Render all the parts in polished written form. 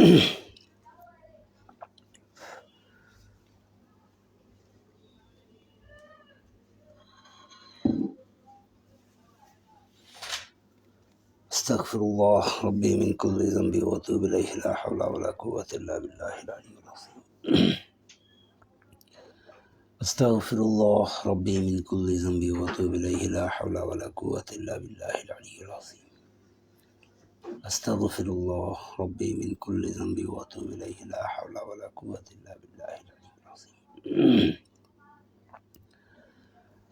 أستغفر الله ربي من كل ذنب وأتوب إليه لا حول ولا قوة إلا بالله العلي العظيم. أستغفر الله ربي من كل ذنب وأتوب إليه لا حول ولا قوة إلا بالله العلي العظيم. أستغفر الله ربي من كل ذنب وأتوب إليه لا حول ولا قوة إلا بالله العلي العظيم.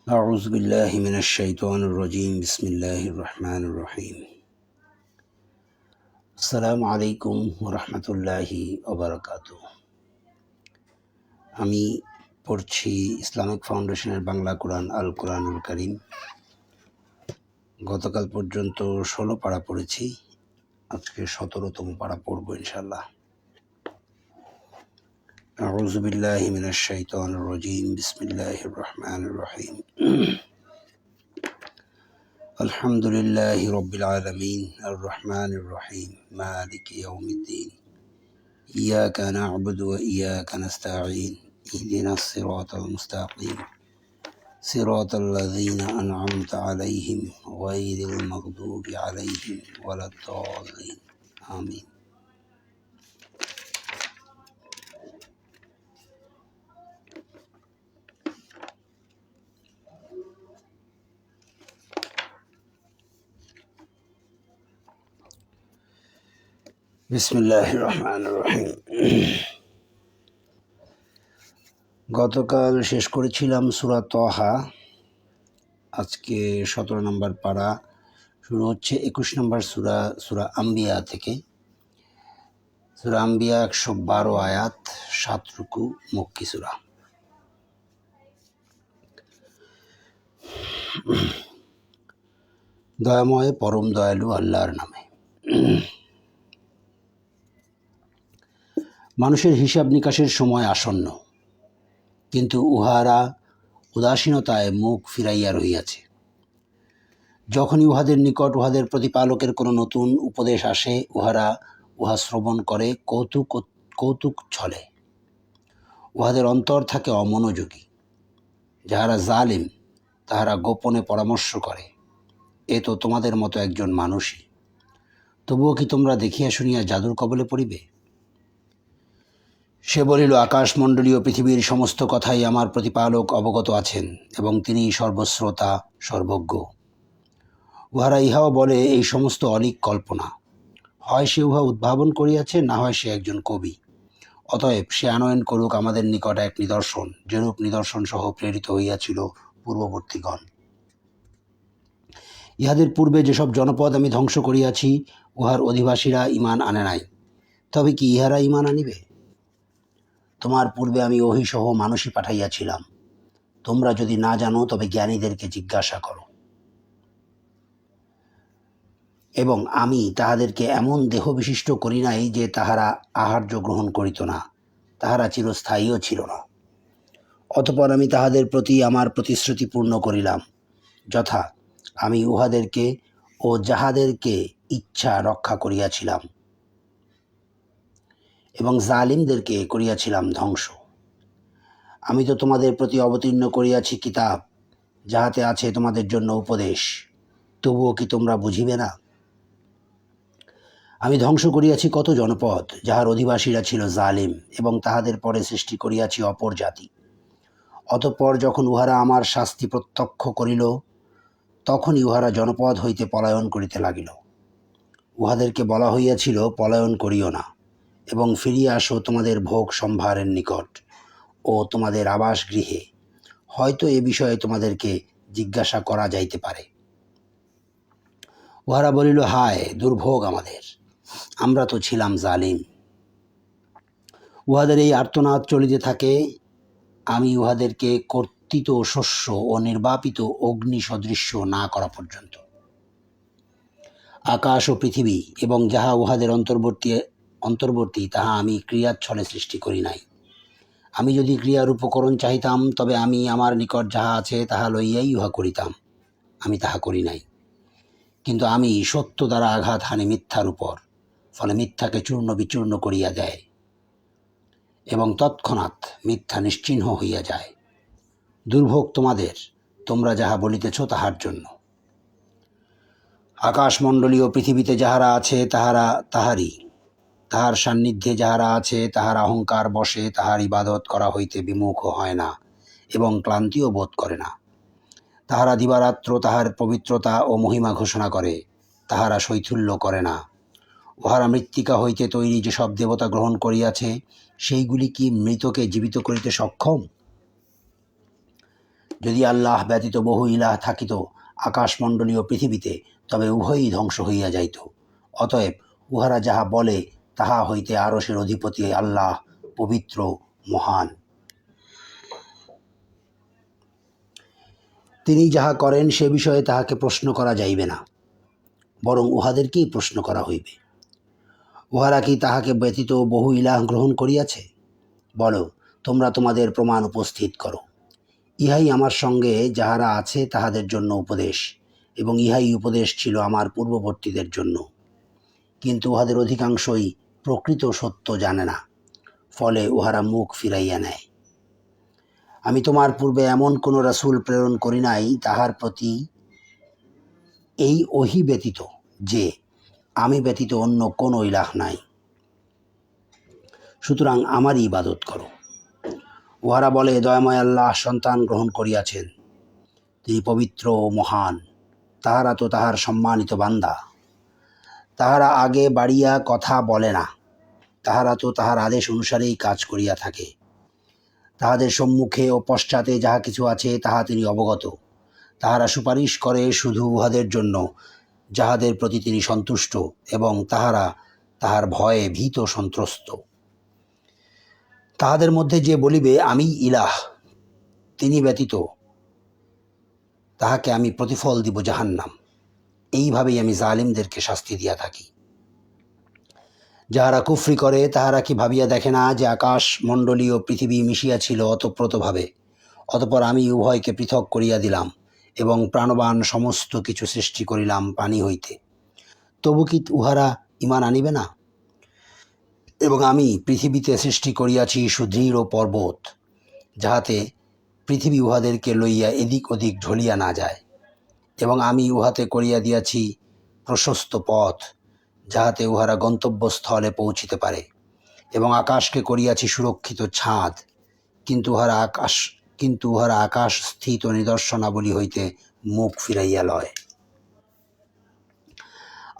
أعوذ بالله من الشيطان الرجيم. بسم الله الرحمن الرحيم. আসসালামু আলাইকুম ওয়া রাহমাতুল্লাহি ওয়া বারাকাতুহু। আমি পড়ছি ইসলামিক ফাউন্ডেশনের বাংলা কোরআন আল কোরআনুল কারীম। গতকাল পর্যন্ত 16 পারা পড়েছি, আজকে 17তম পারা পড়ব ইনশাআল্লাহ। আউযু বিল্লাহি মিনাশ শাইতানির রাজীম। বিসমিল্লাহির রহমানির রহিম। আলহামদুলিল্লাহি রাব্বিল আলামিন আর রহমানির রহিম মালিকি ইয়াউমিদ্দিন ইয়্যাকা না'বুদু ওয়া ইয়্যাকা নাস্তাঈন ইহদিনাস সিরাতাল মুস্তাকিম সিরাতাল লাযীনা আন'আমতা আলাইহিম গায়রিল মাগদুবি আলাইহিম ওয়ালাদ-দাল্লিন আমিন। বিসমিল্লাহির রহমানির রহিম। গতকাল শেষ করেছিলাম সূরা তাহা। আজকে 17 নম্বর পারা শুরু হচ্ছে 21 নম্বর সূরা আম্বিয়া থেকে। সূরা আম্বিয়া 112 আয়াত, 7 রুকু, মক্কি সূরা। দয়াময় পরম দয়ালু আল্লাহর নামে। মানুষের হিসাব নিকাশের সময় আসন্ন, কিন্তু উহারা উদাসীনতায় মুখ ফিরাইয়া রহিয়াছে। যখনই উহাদের নিকট উহাদের প্রতিপালকের কোনো নতুন উপদেশ আসে, উহা শ্রবণ করে কৌতুক ছলে। উহাদের অন্তর থাকে অমনোযোগী। যাহারা জালিম, তাহারা গোপনে পরামর্শ করে, এ তো তোমাদের মতো একজন মানুষই। তবুও কি তোমরা দেখিয়া শুনিয়া জাদুর কবলে পড়িবে? সে বলিল, আকাশমণ্ডলীয় পৃথিবীর সমস্ত কথাই আমার প্রতিপালক অবগত আছেন এবং তিনি সর্বশ্রোতা সর্বজ্ঞ। উহারা ইহাও বলে, এই সমস্ত অলীক কল্পনা। হয় সে উহা উদ্ভাবন করিয়াছে, না হয় সে একজন কবি। অতএব সে আনয়ন করুক আমাদের নিকট এক নিদর্শন, যেরূপ নিদর্শন সহ প্রেরিত হইয়াছিল পূর্ববর্তীগণ। ইহাদের পূর্বে যেসব জনপদ আমি ধ্বংস করিয়াছি, উহার অধিবাসীরা ঈমান আনে নাই। তবে কি ইহারা ঈমান আনিবে? তোমার পূর্বে আমি ওহীসহ মানুষই পাঠাইয়াছিলাম। তোমরা যদি না জানো, তবে জ্ঞানীদেরকে জিজ্ঞাসা করো। এবং আমি তাহাদেরকে এমন দেহ বিশিষ্ট করি নাই যে তাহারা আহার্য গ্রহণ করিত না, তাহারা চিরস্থায়ীও ছিল না। অতঃপর আমি তাহাদের প্রতি আমার প্রতিশ্রুতি পূর্ণ করিলাম, যথা আমি উহাদেরকে ও যাহাদেরকে ইচ্ছা রক্ষা করিয়াছিলাম এবং জালিমদেরকে করিয়াছিলাম ধ্বংস। আমি তো তোমাদের প্রতি অবতীর্ণ করিয়াছি কিতাব, যাহাতে আছে তোমাদের জন্য উপদেশ। তবুও কি তোমরা বুঝিবে না? আমি ধ্বংস করিয়াছি কত জনপদ, যাহার অধিবাসীরা ছিল জালিম, এবং তাহাদের পরে সৃষ্টি করিয়াছি অপর জাতি। অতঃপর যখন উহারা আমার শাস্তি প্রত্যক্ষ করিল, তখনই উহারা জনপদ হইতে পলায়ন করিতে লাগিল। উহাদেরকে বলা হইয়াছিল, পলায়ন করিও না, এবং ফিরিয়া আসো তোমাদের ভোগ সম্ভারের নিকট ও তোমাদের আবাস গৃহে। হয়তো এ বিষয়ে তোমাদেরকে জিজ্ঞাসা করা যাইতে পারে। উহারা বলিল, হায় দুর্ভোগ আমাদের, আমরা তো ছিলাম জালিম। উহাদের এই আর্তনাদ চলিতে থাকে, আমি উহাদেরকে কর্তিত শস্য ও নির্বাপিত অগ্নি সদৃশ্য না করা পর্যন্ত। আকাশ ও পৃথিবী এবং যাহা উহাদের অন্তর্বর্তী তাহা আমি ক্রিয়াচ্ছলে সৃষ্টি করি নাই। আমি যদি ক্রিয়ার উপকরণ চাহিতাম, তবে আমি আমার নিকট যাহা আছে তাহা লইয়াই উহা করিতাম। আমি তাহা করি নাই। কিন্তু আমি সত্য দ্বারা আঘাত হানি মিথ্যার উপর, ফলে মিথ্যাকে চূর্ণ বিচূর্ণ করিয়া দেয় এবং তৎক্ষণাৎ মিথ্যা নিশ্চিহ্ন হইয়া যায়। দুর্ভোগ তোমাদের, তোমরা যাহা বলিতেছ তাহার জন্য। আকাশমণ্ডলীয় পৃথিবীতে যাহারা আছে তাহারা তাহারই, তাহার সান্নিধ্যে যাহারা আছে তাহার অহংকার বশে তাহার ইবাদত করা হইতে বিমুখ হয় না এবং ক্লান্তিও বোধ করে না। তাহারা দিবারাত্র তাহার পবিত্রতা ও মহিমা ঘোষণা করে, তাহারা শৈথুল্য করে না। উহারা মৃত্তিকা হইতে তৈরি যেসব দেবতা গ্রহণ করিয়াছে, সেইগুলি কি মৃতকে জীবিত করিতে সক্ষম? যদি আল্লাহ ব্যতীত বহু ইলাহ থাকিত আকাশমণ্ডলীয় পৃথিবীতে, তবে উভয়ই ধ্বংস হইয়া যাইত। অতএব উহারা যাহা বলে তাহা হইতে আরশের অধিপতি আল্লাহ পবিত্র, মহান। তিনি যাহা করেন সে বিষয়ে তাহাকে প্রশ্ন করা যাইবে না, বরং উহাদেরকেই প্রশ্ন করা হইবে। উহারা কি তাহাকে ব্যতীত বহু ইলাহ গ্রহণ করিয়াছে? বলো, তোমরা তোমাদের প্রমাণ উপস্থিত করো। ইহাই আমার সঙ্গে যাহারা আছে তাহাদের জন্য উপদেশ, এবং ইহাই উপদেশ ছিল আমার পূর্ববর্তীদের জন্য। কিন্তু উহাদের অধিকাংশই প্রকৃত সত্য জানে না, ফলে উহারা মুখ ফিরাইয়া নেয়। আমি তোমার পূর্বে এমন কোনো রাসূল প্রেরণ করি নাই তাহার প্রতি এই ওহী ব্যতীত যে আমি ব্যতীত অন্য কোনো ইলাহ নাই, সুতরাং আমারই ইবাদত করো। উহারা বলে, দয়াময় আল্লাহ সন্তান গ্রহণ করিয়াছেন, তিনি পবিত্র ও মহান, তাহারা তো তাহার সম্মানিত বান্দা। তাহারা আগে বাড়িয়া কথা বলে না, তাহারা তো তাহার আদেশ অনুসারেই কাজ করিয়া থাকে। তাহাদের সম্মুখে ও পশ্চাতে যাহা কিছু আছে তাহা তিনি অবগত। তাহারা সুপারিশ করে শুধু উহাদের জন্য যাহাদের প্রতি তিনি সন্তুষ্ট, এবং তাহারা তাহার ভয়ে ভীত সন্ত্রস্ত। তাহাদের মধ্যে যে বলিবে আমি ইলাহ, তিনি ব্যতীত তাহাকে আমি প্রতিফল দিব জাহান্নাম। এইভাবেই আমি জালিমদেরকে শাস্তি দিয়া থাকি। যাহারা কুফরি করে তাহারা কি ভাবিয়া দেখে না যে আকাশ মণ্ডলীয় পৃথিবী মিশিয়াছিল অতপ্রতভাবে, অতঃপর আমি উভয়কে পৃথক করিয়া দিলাম এবং প্রাণবান সমস্ত কিছু সৃষ্টি করিলাম পানি হইতে। তবু কি উহারা ঈমান আনিবে না? এবং আমি পৃথিবীতে সৃষ্টি করিয়াছি সুদৃঢ় পর্বত, যাহাতে পৃথিবী উহাদেরকে লইয়া এদিক ওদিক ঢলিয়া না যায়। এবং আমি উহাতে করিয়া দিয়াছি প্রশস্ত পথ, যাহাতে উহারা গন্তব্যস্থলে পৌঁছিতে পারে। এবং আকাশকে করিয়াছি সুরক্ষিত ছাদ, কিন্তু উহারা আকাশ স্থিত নিদর্শনাবলী হইতে মুখ ফিরাইয়া লয়।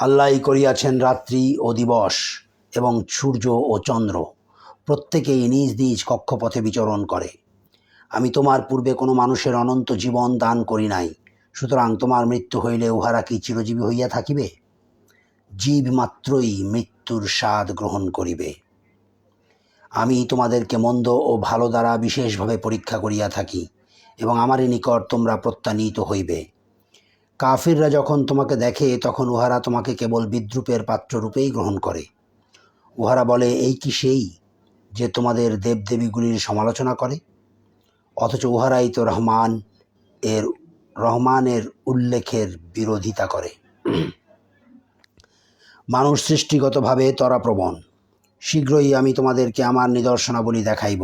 আল্লাহই করিয়াছেন রাত্রি ও দিবস এবং সূর্য ও চন্দ্র, প্রত্যেকেই নিজ নিজ কক্ষপথে বিচরণ করে। আমি তোমার পূর্বে কোনো মানুষের অনন্ত জীবন দান করি নাই, সুতরাং তোমার মৃত্যু হইলে উহারা কি চিরজীবী হইয়া থাকিবে? জীব মাত্রই মৃত্যুর স্বাদ গ্রহণ করিবে। আমি তোমাদেরকে মন্দ ও ভালো দ্বারা বিশেষভাবে পরীক্ষা করিয়া থাকি, এবং আমারই নিকট তোমরা প্রত্যানীত হইবে। কাফিররা যখন তোমাকে দেখে তখন উহারা তোমাকে কেবল বিদ্রূপের পাত্ররূপেই গ্রহণ করে। উহারা বলে, এই কি সেই যে তোমাদের দেবদেবীগুলির সমালোচনা করে? অথচ উহারাই তো রহমানের উল্লেখের বিরোধিতা করে। মানুষ সৃষ্টিগতভাবে ত্বরাপ্রবণ। শীঘ্রই আমি তোমাদেরকে আমার নিদর্শনাবলী দেখাইব,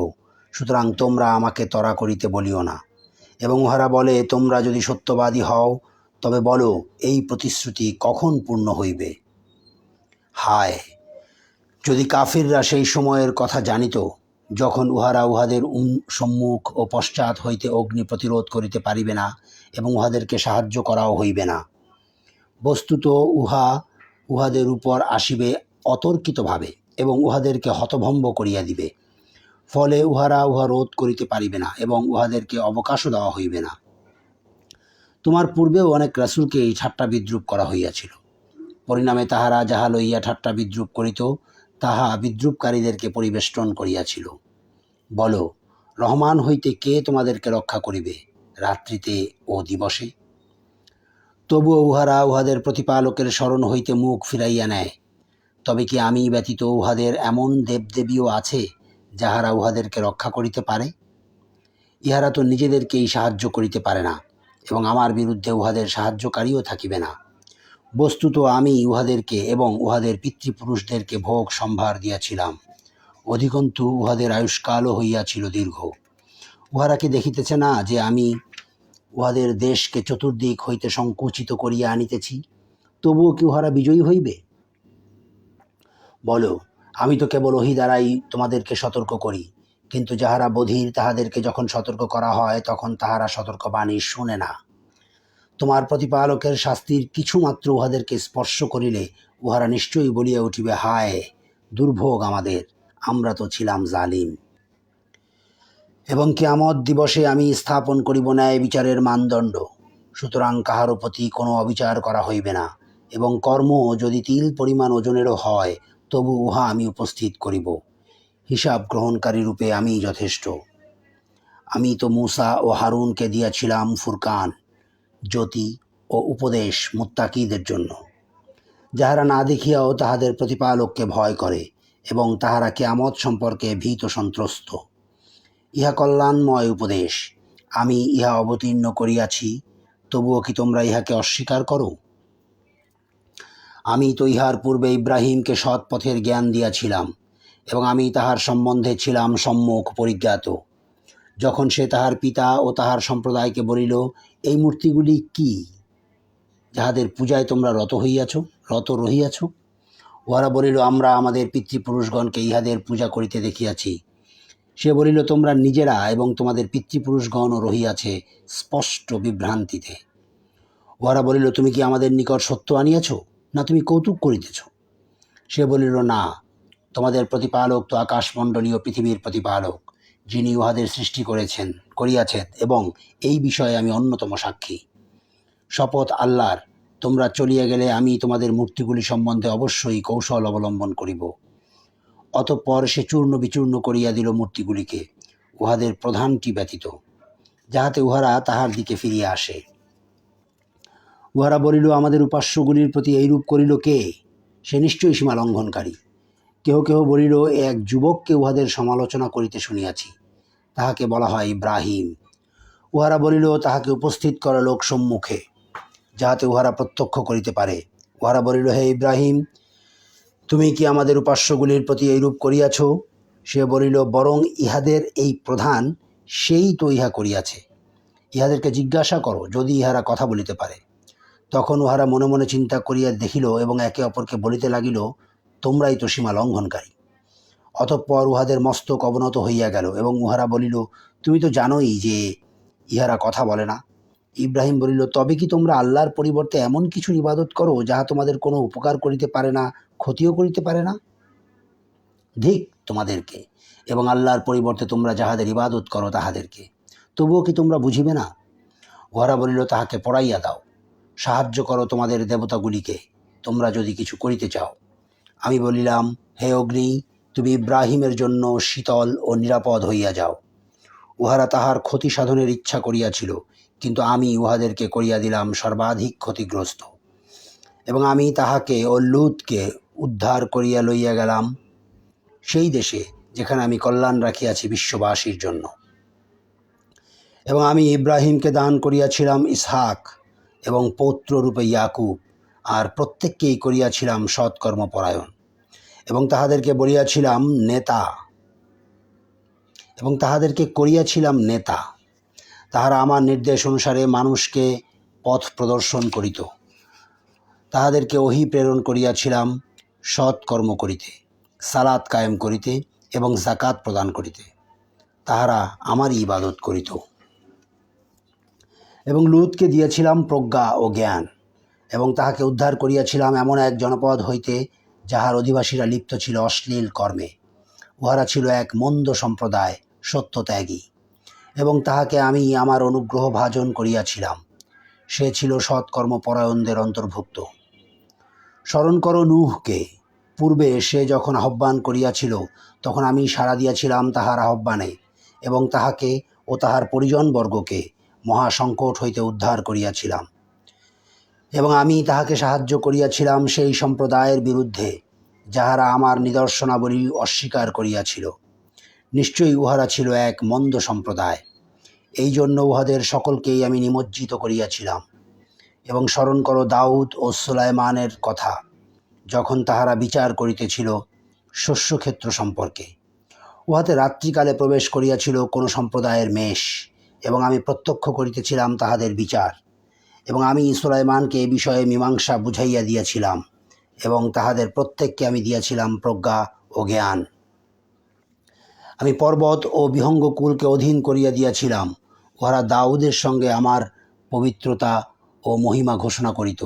সুতরাং তোমরা আমাকে ত্বরা করিতে বলিও না। এবং উহারা বলে, তোমরা যদি সত্যবাদী হও তবে বলো, এই প্রতিশ্রুতি কখন পূর্ণ হইবে? হায়, যদি কাফিররা সেই সময়ের কথা জানিত যখন উহারা উহাদের সম্মুখ ও পশ্চাৎ হইতে অগ্নি প্রতিরোধ করিতে পারিবে না এবং উহাদেরকে সাহায্য করাও হইবে না। বস্তুত উহাদের উপর আসিবে অতর্কিতভাবে এবং উহাদেরকে হতভম্ব করিয়া দিবে। ফলে উহা রোধ করিতে পারিবে না এবং উহাদেরকে অবকাশও দেওয়া হইবে না। তোমার পূর্বেও অনেক রাসূলকে এই ঠাট্টা বিদ্রূপ করা হইয়াছিল। পরিণামে তাহারা যাহা লইয়া ঠাট্টা বিদ্রূপ করিত তাহা বিদ্রূপকারীদেরকে পরিবেষ্টন করিয়াছিল। বলো, রহমান হইতে কে তোমাদেরকে রক্ষা করিবে রাত্রিতে ও দিবসে? তবুও উহারা উহাদের প্রতিপালকের শরণ হইতে মুখ ফিরাইয়া নেয়। তবে কি আমি ব্যতীত উহাদের এমন দেবদেবীও আছে যাহারা উহাদেরকে রক্ষা করিতে পারে? ইহারা তো নিজেদেরকেই সাহায্য করিতে পারে না, এবং আমার বিরুদ্ধে উহাদের সাহায্যকারীও থাকিবে না। বস্তুত আমি উহাদেরকে এবং উহাদের পিতৃপুরুষদেরকে ভোগ সম্ভার দিয়াছিলাম, অধিকন্তু উহাদের আয়ুষ্কালও হইয়াছিল দীর্ঘ। উহারা কি দেখিতেছে না যে আমি উহাদের দেশকে চতুর্দিক হইতে সংকুচিত করিয়া আনিতেছি? তবুও কি উহারা বিজয়ী হইবে? বলো, আমি তো কেবল ওহী দ্বারাই তোমাদেরকে সতর্ক করি, কিন্তু যাহারা বধির তাহাদেরকে যখন সতর্ক করা হয় তখন তাহারা সতর্কবাণী শুনে না। তোমার প্রতিপালকের শাস্তির কিছুমাত্র উহাদেরকে স্পর্শ করিলে উহারা নিশ্চয়ই বলিয়া উঠিবে, হায় দুর্ভোগ আমাদের, আমরা তো ছিলাম জালিম। এবং কিয়ামত দিবসে আমি স্থাপন করিব ন্যায় বিচারের মানদণ্ড, সুতরাং কাহারও প্রতি কোনো অবিচার করা হইবে না, এবং কর্ম যদি তিল পরিমাণ ওজনেরও হয় তবু উহা আমি উপস্থিত করিব। হিসাব গ্রহণকারী রূপে আমি যথেষ্ট। আমি তো মূসা ও হারুনকে দিয়াছিলাম ফুরকান, জ্যোতি ও উপদেশ মুত্তাকীদের জন্য, যাহারা না দেখিয়াও তাহাদের প্রতিপালককে ভয় করে এবং তাহারা কিয়ামত সম্পর্কে ভীত সন্ত্রস্ত। ইহা কল্যাণময় উপদেশ, আমি ইহা অবতীর্ণ করিয়াছি, তবুও কি তোমরা ইহাকে অস্বীকার করো? আমি তো ইহার পূর্বে ইব্রাহিমকে সৎ পথের জ্ঞান দিয়াছিলাম এবং আমি তাহার সম্বন্ধে ছিলাম সম্যক পরিজ্ঞাত। যখন সে তাহার পিতা ও তাহার সম্প্রদায়কে বলিল, এই মূর্তিগুলি কি যাহাদের পূজায় তোমরা রত রহিয়াছ? উহারা বলিল, আমরা আমাদের পিতৃপুরুষগণকে ইহাদের পূজা করিতে দেখিয়াছি। সে বলিল, তোমরা নিজেরা এবং তোমাদের পিতৃপুরুষগণও রহিয়াছে স্পষ্ট বিভ্রান্তিতে। উহারা বলিল, তুমি কি আমাদের নিকট সত্য আনিয়াছ, না তুমি কৌতুক করিতেছ? সে বলিল, না, তোমাদের প্রতিপালক তো আকাশমণ্ডলীয় পৃথিবীর প্রতিপালক, যিনি উহাদের সৃষ্টি করিয়াছেন, এবং এই বিষয়ে আমি অন্যতম সাক্ষী। শপথ আল্লাহর, তোমরা চলিয়া গেলে আমি তোমাদের মূর্তিগুলি সম্বন্ধে অবশ্যই কৌশল অবলম্বন করিব। অতঃপর সে চূর্ণ বিচূর্ণ করিয়া দিল মূর্তিগুলিকে, উহাদের প্রধানটি ব্যতীত, যাহাতে উহারা তাহার দিকে ফিরিয়া আসে। উহারা বলিল, আমাদের উপাস্যগুলির প্রতি এইরূপ করিল কে? সে নিশ্চয়ই সীমা লঙ্ঘনকারী। কেহ কেহ বলিল, এক যুবককে উহাদের সমালোচনা করিতে শুনিয়াছি, তাহাকে বলা হয় ইব্রাহিম। উহারা বলিল, তাহাকে উপস্থিত করা লোক সম্মুখে, যাহাতে উহারা প্রত্যক্ষ করিতে পারে। উহারা বলিল, হে ইব্রাহিম, তুমি কি আমাদের উপাস্যগুলির প্রতি এইরূপ করিয়াছ? সে বলিল, বরং ইহাদের এই প্রধান, সেই তো ইহা করিয়াছে। ইহাদেরকে জিজ্ঞাসা করো, যদি ইহারা কথা বলিতে পারে। তখন উহারা মনে মনে চিন্তা করিয়া দেখিল এবং একে অপরকে বলিতে লাগিল, তোমরাই তো সীমা লঙ্ঘনকারী। অতঃপর উহাদের মস্তক অবনত হইয়া গেল এবং উহারা বলিল, তুমি তো জানোই যে ইহারা কথা বলে না। ইব্রাহিম বলিল, তবে কি তোমরা আল্লাহর পরিবর্তে এমন কিছু ইবাদত করো যাহা তোমাদের কোনো উপকার করিতে পারে না, ক্ষতিও করিতে পারে না? ধিক তোমাদেরকে, এবং আল্লাহর পরিবর্তে তোমরা যাহাদের ইবাদত করো তাহাদেরকে। তবুও কি তোমরা বুঝিবে না? উহারা বলিল, তাহাকে পড়াইয়া দাও, সাহায্য করো তোমাদের দেবতাগুলিকে, তোমরা যদি কিছু করিতে চাও। আমি বলিলাম, হে অগ্নি, তুমি ইব্রাহিমের জন্য শীতল ও নিরাপদ হইয়া যাও। উহারা তাহার ক্ষতি সাধনের ইচ্ছা করিয়াছিল, কিন্তু আমি উহাদেরকে করিয়া দিলাম সর্বাধিক ক্ষতিগ্রস্ত। এবং আমি তাহাকে ও লূতকে উদ্ধার করিয়া লইয়া গেলাম সেই দেশে যেখানে আমি কল্যাণ রাখিয়াছি বিশ্ববাসীর জন্য। এবং আমি ইব্রাহিমকে দান করিয়াছিলাম ইসহাক এবং পৌত্ররূপে ইয়াকুব, আর প্রত্যেককেই করিয়াছিলাম সৎকর্মপরায়ণ, এবং তাহাদেরকে করিয়াছিলাম নেতা। তাহারা আমার নির্দেশ অনুসারে মানুষকে পথ প্রদর্শন করিত। তাহাদেরকে ওহী প্রেরণ করিয়াছিলাম সৎকর্ম করিতে, সালাত কায়েম করিতে এবং জাকাত প্রদান করিতে। তাহারা আমারই ইবাদত করিত। এবং লূতকে দিয়েছিলাম প্রজ্ঞা ও জ্ঞান, এবং তাহাকে উদ্ধার করিয়াছিলাম এমন এক জনপদ হইতে যাহার অধিবাসীরা লিপ্ত ছিল অশ্লীল কর্মে। উহারা ছিল এক মন্দ সম্প্রদায়, সত্যত্যাগী, এবং তাহাকে আমি আমার অনুগ্রহ ভাজন করিয়াছিলাম। সে ছিল সৎকর্মপরায়ণদের অন্তর্ভুক্ত। স্মরণ করো নূহকে, পূর্বে সে যখন আহ্বান করিয়াছিল তখন আমি সাড়া দিয়াছিলাম তাহার আহ্বানে, এবং তাহাকে ও তাহার পরিজনবর্গকে মহাসংকট হইতে উদ্ধার করিয়াছিলাম। এবং আমি তাহাকে সাহায্য করিয়াছিলাম সেই সম্প্রদায়ের বিরুদ্ধে যাহারা আমার নিদর্শনাবলী অস্বীকার করিয়াছিল। নিশ্চয়ই উহারা ছিল এক মন্দ সম্প্রদায়, এই জন্য উহাদের সকলকেই আমি নিমজ্জিত করিয়াছিলাম। এবং স্মরণ করো দাউদ ও সুলাইমানের কথা, যখন তাহারা বিচার করিতেছিল শস্যক্ষেত্র সম্পর্কে। উহাতে রাত্রিকালে প্রবেশ করিয়াছিল কোন সম্প্রদায়ের মেষ, এবং আমি প্রত্যক্ষ করিতেছিলাম তাহাদের বিচার। এবং আমি সুলাইমানকে এ বিষয়ে মীমাংসা বুঝাইয়া দিয়াছিলাম, এবং তাহাদের প্রত্যেককে আমি দিয়াছিলাম প্রজ্ঞা ও জ্ঞান। আমি পর্বত ও বিহঙ্গকুলকে অধীন করিয়া দিয়াছিলাম। উহারা দাউদের সঙ্গে আমার পবিত্রতা ও মহিমা ঘোষণা করিত।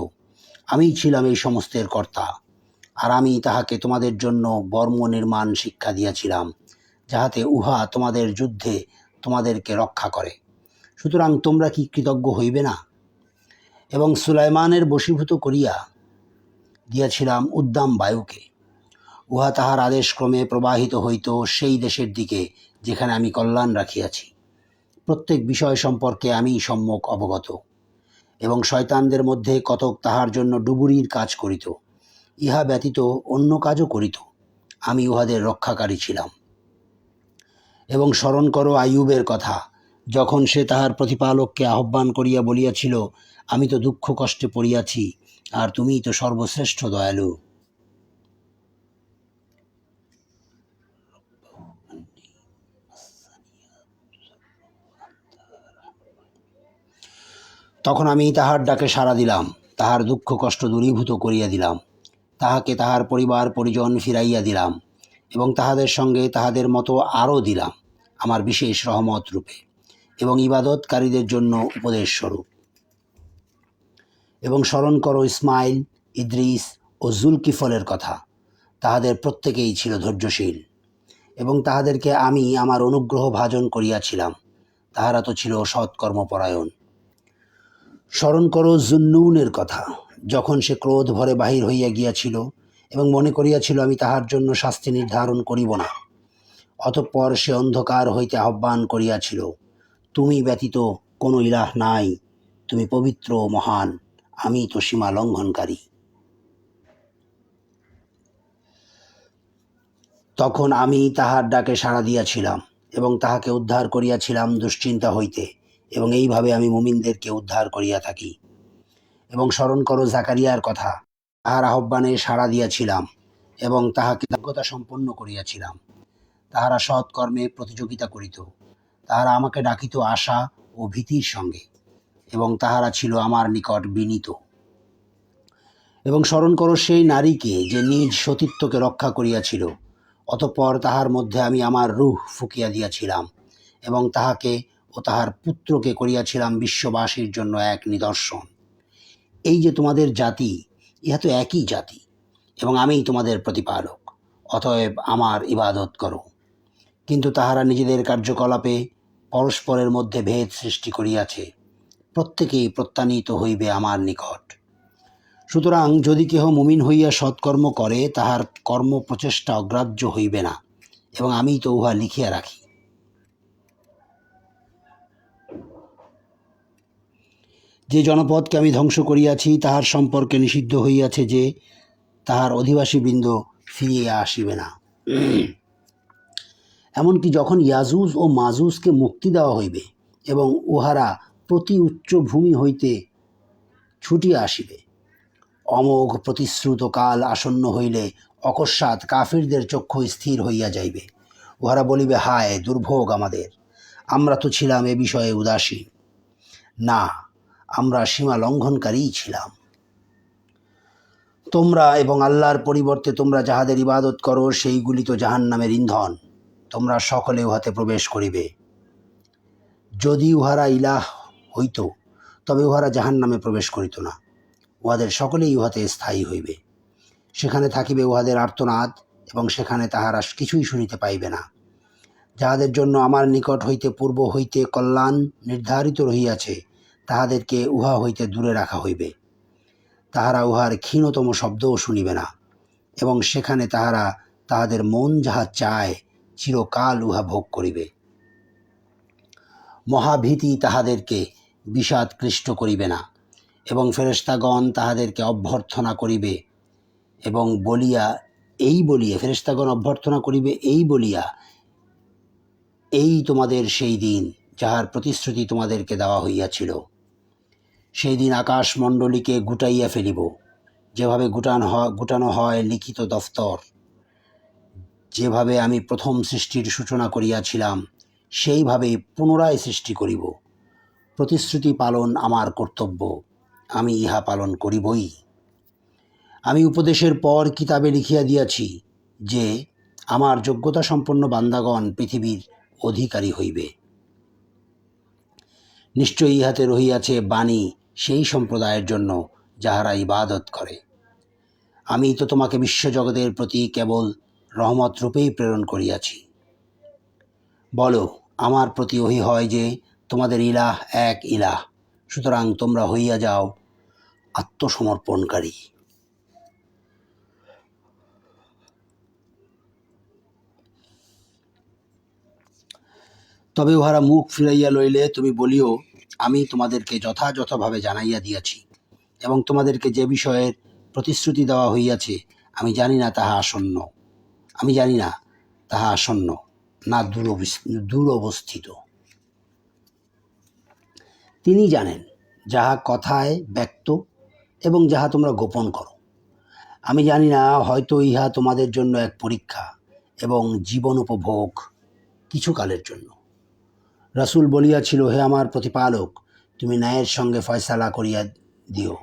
আমিই ছিলাম এই সমস্তের কর্তা। আর আমি তাহাকে তোমাদের জন্য বর্ম নির্মাণ শিক্ষা দিয়াছিলাম, যাহাতে উহা তোমাদের যুদ্ধে তোমাদেরকে রক্ষা করে। সুতরাং তোমরা কি কৃতজ্ঞ হইবে না? এবং সুলাইমানের বশীভূত করিয়া দিয়াছিলাম উদ্দাম বায়ুকে। উহা তাহার আদেশক্রমে প্রবাহিত হইত সেই দেশের দিকে যেখানে আমি কল্যাণ রাখিয়াছি। প্রত্যেক বিষয় সম্পর্কে আমি সম্যক অবগত। এবং শয়তানদের মধ্যে কতক তাহার জন্য ডুবুরির কাজ করিত, ইহা ব্যতীত অন্য কাজও করিত। আমি উহাদের রক্ষাকারী ছিলাম। এবং স্মরণ করো আইয়ুবের কথা, যখন সে তাহার প্রতিপালককে আহ্বান করিয়া বলিয়াছিল, আমি তো দুঃখ কষ্টে পড়িয়াছি, আর তুমিই তো সর্বশ্রেষ্ঠ দয়ালু। তখন আমি তাহার ডাকে সাড়া দিলাম, তাহার দুঃখ কষ্ট দূরীভূত করিয়া দিলাম, তাহাকে তাহার পরিবার পরিজন ফিরাইয়া দিলাম, এবং তাহাদের সঙ্গে তাহাদের মতো আরও দিলাম আমার বিশেষ রহমত রূপে, এবং ইবাদতকারীদের জন্য উপদেশ স্বরূপ। এবং স্মরণ করো ইসমাইল, ইদ্রিস ও জুলকিফলের কথা, তাহাদের প্রত্যেকেই ছিল ধৈর্যশীল, এবং তাহাদেরকে আমি আমার অনুগ্রহ ভাজন করিয়াছিলাম। তাহারা তো ছিল সৎকর্মপরায়ণ। স্মরণ করো জুন্নুনের কথা, যখন সে ক্রোধ ভরে বাহির হইয়া গিয়াছিল এবং মনে করিয়াছিল আমি তাহার জন্য শাস্তি নির্ধারণ করিব না। অতঃপর সে অন্ধকার হইতে আহ্বান করিয়াছিল, তুমি ব্যতীত কোনো ইলাহ নাই, তুমি পবিত্র ও মহান, আমি তো সীমা লঙ্ঘনকারী। তখন আমি তাহার ডাকে সাড়া দিয়াছিলাম এবং তাহাকে উদ্ধার করিয়াছিলাম দুশ্চিন্তা হইতে, এবং এইভাবে আমি মুমিনদেরকে উদ্ধার করিয়া থাকি। এবং স্মরণ করো জাকারিয়ার কথা, তাহার আহ্বানে সাড়া দিয়াছিলাম এবং তাহাকে যোগ্যতা সম্পন্ন করিয়াছিলাম। তাহারা সৎকর্মে প্রতিযোগিতা করিত, তাহারা আমাকে ডাকিত আশা ও ভীতির সঙ্গে, এবং তাহারা ছিল আমার নিকট বিনীত। এবং স্মরণ করো সেই নারীকে যে নিজ সতীত্বকে রক্ষা করিয়াছিল। অতঃপর তাহার মধ্যে আমি আমার রূহ ফুঁকিয়া দিয়াছিলাম, এবং তাহাকে ও তাহার পুত্রকে করিয়াছিলাম বিশ্ববাসীর জন্য এক নিদর্শন। এই যে তোমাদের জাতি, ইহা তো একই জাতি, এবং আমিই তোমাদের প্রতিপালক, অতএব আমার ইবাদত করো। কিন্তু তাহারা নিজেদের কার্যকলাপে পরস্পরের মধ্যে ভেদ সৃষ্টি করিয়াছে, প্রত্যেকেই প্রত্যানীত হইবে আমার নিকট। সুতরাং যদি কেহ মুমিন হইয়া সৎকর্ম করে, তাহার কর্ম প্রচেষ্টা অগ্রাহ্য হইবে না, এবং আমি তো উহা লিখিয়া রাখি। যে জনপদকে আমি ধ্বংস করিয়াছি, তাহার সম্পর্কে নিষিদ্ধ হইয়াছে যে তাহার অধিবাসীবৃন্দ ফিরিয়া আসিবে না। এমনকি যখন ইয়াজুজ ও মাজুজকে মুক্তি দেওয়া হইবে এবং উহারা প্রতি উচ্চ ভূমি হইতে ছুটিয়া আসিবে, অমোঘ প্রতিশ্রুত কাল আসন্ন হইলে অকস্মাৎ কাফিরদের চক্ষু স্থির হইয়া যাইবে। উহারা বলিবে, হায় দুর্ভোগ আমাদের, আমরা তো ছিলাম এ বিষয়ে উদাসীন। না, আমরা সীমা লঙ্ঘনকারীই ছিলাম। তোমরা এবং আল্লাহর পরিবর্তে তোমরা যাহাদের ইবাদত করো, সেইগুলি তো জাহান্নামের ইন্ধন, তোমরা সকলে উহাতে প্রবেশ করিবে। যদি উহারা ইলাহ হইত, তবে উহারা জাহান্নামে প্রবেশ করিত না। উহাদের সকলেই উহাতে স্থায়ী হইবে। সেখানে থাকিবে উহাদের আর্তনাদ, এবং সেখানে তাহারা কিছুই শুনিতে পাইবে না। যাহাদের জন্য আমার নিকট হইতে পূর্ব হইতে কল্যাণ নির্ধারিত রহিয়াছে, তাহাদেরকে উহা হইতে দূরে রাখা হইবে। তাহারা উহার ক্ষীণতম শব্দও শুনিবে না, এবং সেখানে তাহারা তাহাদের মন যাহা চায় চিরকাল উহা ভোগ করিবে। মহাভীতি তাহাদেরকে বিষাদকৃষ্ট করিবে না, এবং ফেরেশতাগণ তাহাদেরকে অভ্যর্থনা করিবে এবং ফেরেশতাগণ অভ্যর্থনা করিবে এই বলিয়া, এই তোমাদের সেই দিন যাহার প্রতিশ্রুতি তোমাদেরকে দেওয়া হইয়াছিল। সেই দিন আকাশমণ্ডলীকে গুটাইয়া ফেলিব, যেভাবে গুটানো হয় লিখিত দফতর। যেভাবে আমি প্রথম সৃষ্টির সূচনা করিয়াছিলাম, সেইভাবেই পুনরায় সৃষ্টি করিব। প্রতিশ্রুতি পালন আমার কর্তব্য, আমি ইহা পালন করিবই। আমি উপদেশের পর কিতাবে লিখিয়া দিয়াছি যে আমার যোগ্যতা সম্পন্ন বান্দাগণ পৃথিবীর অধিকারী হইবে। নিশ্চয়ই ইহাতে রহিয়াছে বাণী সেই সম্প্রদায়ের জন্য যাহারা ইবাদত করে। আমি তো তোমাকে বিশ্বজগতের প্রতি কেবল রহমত রূপেই প্রেরণ করিয়াছি। বলো, আমার প্রতি ওহী হয় যে তোমাদের ইলাহ এক ইলাহ, সুতরাং তোমরা হইয়া যাও আত্মসমর্পণকারী। তবে উহারা মুখ ফিরাইয়া লইলে তুমি বলিও, আমি তোমাদেরকে যথাযথভাবে জানাইয়া দিয়াছি, এবং তোমাদেরকে যে বিষয়ের প্রতিশ্রুতি দেওয়া হইয়াছে আমি জানি না তাহা আসন্ন না দূরবস্থিত। তিনি জানেন যাহা কথায় ব্যক্ত এবং যাহা তোমরা গোপন করো। আমি জানি না, হয়তো ইহা তোমাদের জন্য এক পরীক্ষা এবং জীবন উপভোগ কিছুকালের জন্য। রাসূল বলিয়াছিল, হে আমার প্রতিপালক, তুমি ন্যায়ের সঙ্গে ফয়সালা করিয়া দিও।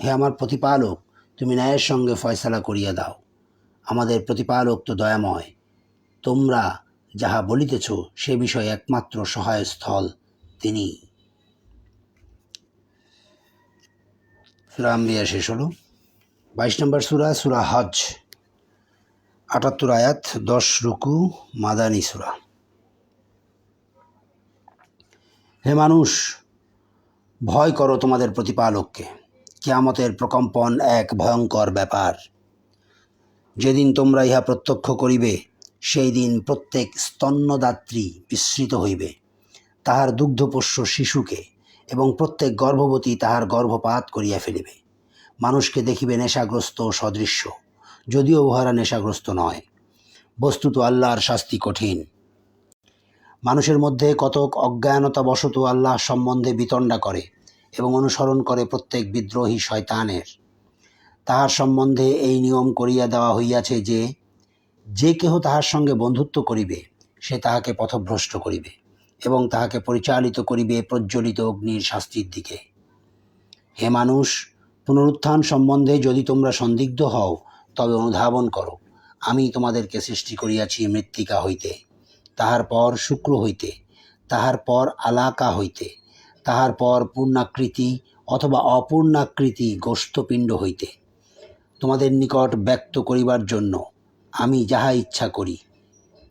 হে আমার প্রতিপালক, তুমি ন্যায়ের সঙ্গে ফয়সালা করিয়া দাও। আমাদের প্রতিপালক তো দয়াময়। তোমরা যাহা বলিতেছ সে বিষয়ে একমাত্র সহায় স্থল তিনি। সূরা আম্বিয়া শেষ হলো। 22 নম্বর সূরা, সূরা হজ, 78 আয়াত, 10 রুকু, মাদানী সূরা। হে মানুষ, ভয় করো তোমাদের প্রতিপালককে। কিয়ামতের প্রকম্পন এক ভয়ঙ্কর ব্যাপার। যেদিন তোমরা ইহা প্রত্যক্ষ করিবে, সেই দিন প্রত্যেক স্তন্যদাত্রী বিস্মৃত হইবে তাহার দুগ্ধপোষ্য শিশুকে, এবং প্রত্যেক গর্ভবতী তাহার গর্ভপাত করিয়া ফেলিবে। মানুষকে দেখিবে নেশাগ্রস্ত সদৃশ্য, যদিও উহারা নেশাগ্রস্ত নয়। বস্তুত আল্লাহর শাস্তি কঠিন। মানুষের মধ্যে কতক অজ্ঞানতাবশত আল্লাহ সম্বন্ধে বিতণ্ডা করে এবং অনুসরণ করে প্রত্যেক বিদ্রোহী শয়তানের। তাহার সম্বন্ধে এই নিয়ম করিয়া দেওয়া হইয়াছে যে যে কেহ তাহার সঙ্গে বন্ধুত্ব করিবে সে তাহাকে পথভ্রষ্ট করিবে এবং তাহাকে পরিচালিত করিবে প্রজ্বলিত অগ্নির শাস্তির দিকে। হে মানুষ, পুনরুত্থান সম্বন্ধে যদি তোমরা সন্দিগ্ধ হও, তবে অনুধাবন করো। আমি তোমাদেরকে সৃষ্টি করিয়াছি মৃত্তিকা হইতে, তাহার পর শুক্র হইতে, তাহার পর আলাকা হইতে, তাহার পর পূর্ণাকৃতি অথবা অপূর্ণাকৃতি গোষ্ঠপিণ্ড হইতে। তোমাদের নিকট ব্যক্ত করিবার জন্য আমি যাহা ইচ্ছা করি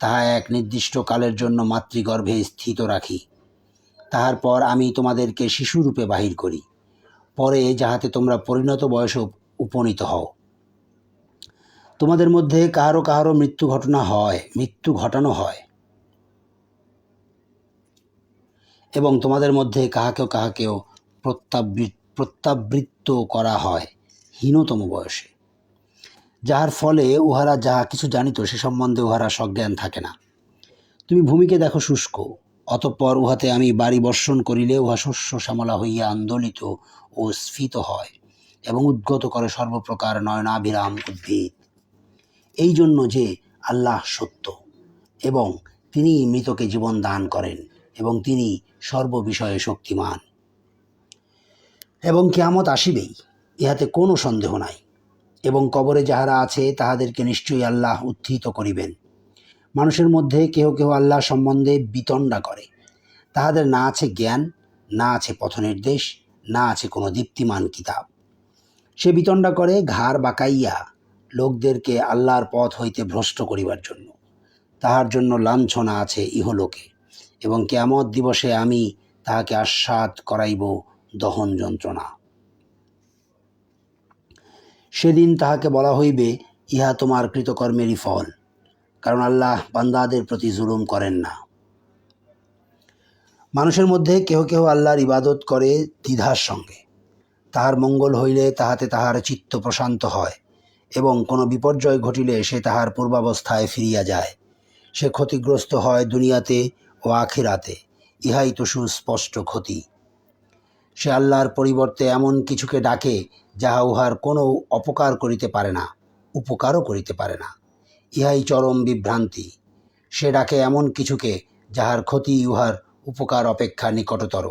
তাহা এক নির্দিষ্ট কালের জন্য মাতৃগর্ভে স্থিত রাখি। তাহার পর আমি তোমাদেরকে শিশুরূপে বাহির করি, পরে যাহাতে তোমরা পরিণত বয়সে উপনীত হও। তোমাদের মধ্যে কাহারো কাহারো মৃত্যু ঘটানো হয়, এবং তোমাদের মধ্যে কাহাকেও প্রত্যাবৃত্ত করা হয় হীনতম বয়সে, যাহার ফলে উহারা যাহা কিছু জানিত সে সম্বন্ধে উহারা সজ্ঞান থাকে না। তুমি ভূমিকে দেখো শুষ্ক, অতঃপর উহাতে আমি বাড়ি বর্ষণ করিলে উহা শস্য শ্যামলা হইয়া আন্দোলিত ও স্ফীত হয় এবং উদ্গত করে সর্বপ্রকার নয়নাভিরাম উদ্ভিদ। এই জন্য যে আল্লাহ সত্য এবং তিনি মৃতকে জীবন দান করেন এবং তিনি সর্ববিষয়ে শক্তিমান। এবং কিয়ামত আসিবেই, ইহাতে কোনো সন্দেহ নাই। এবং কবরে যাহারা আছে তাহাদেরকে নিশ্চয়ই আল্লাহ উত্থিত করিবেন। মানুষের মধ্যে কেহ কেহ আল্লাহ সম্বন্ধে বিতণ্ডা করে। তাহাদের না আছে জ্ঞান, না আছে পথনির্দেশ, না আছে কোনো দীপ্তিমান কিতাব। সে বিতণ্ডা করে ঘাড় বাঁকাইয়া লোকদেরকে আল্লাহর পথ হইতে ভ্রষ্ট করিবার জন্য। তাহার জন্য লাঞ্ছনা আছে ইহলোকে, এবং কিয়ামত দিবসে আমি তাহাকে আস্বাদ করাইব দহন যন্ত্রণা। সেদিন তাহাকে বলা হইবে, ইহা তোমার কৃতকর্মেরই ফল, কারণ আল্লাহ বান্দাদের প্রতি জুলুম করেন না। মানুষের মধ্যে কেহ কেহ আল্লাহর ইবাদত করে দ্বিধার সঙ্গে। তাহার মঙ্গল হইলে তাহাতে তাহার চিত্ত প্রশান্ত হয়, এবং কোনো বিপর্যয় ঘটিলে সে তাহার পূর্বাবস্থায় ফিরিয়া যায়। সে ক্ষতিগ্রস্ত হয় দুনিয়াতে ও আখিরাতে, ইহাই তো সুস্পষ্ট ক্ষতি। সে আল্লাহর পরিবর্তে এমন কিছুকে ডাকে যাহা উহার কোনো অপকার করিতে পারে না, উপকারও করিতে পারে না। ইহাই চরম বিভ্রান্তি। সে ডাকে এমন কিছুকে যাহার ক্ষতি উহার উপকার অপেক্ষা নিকটতর।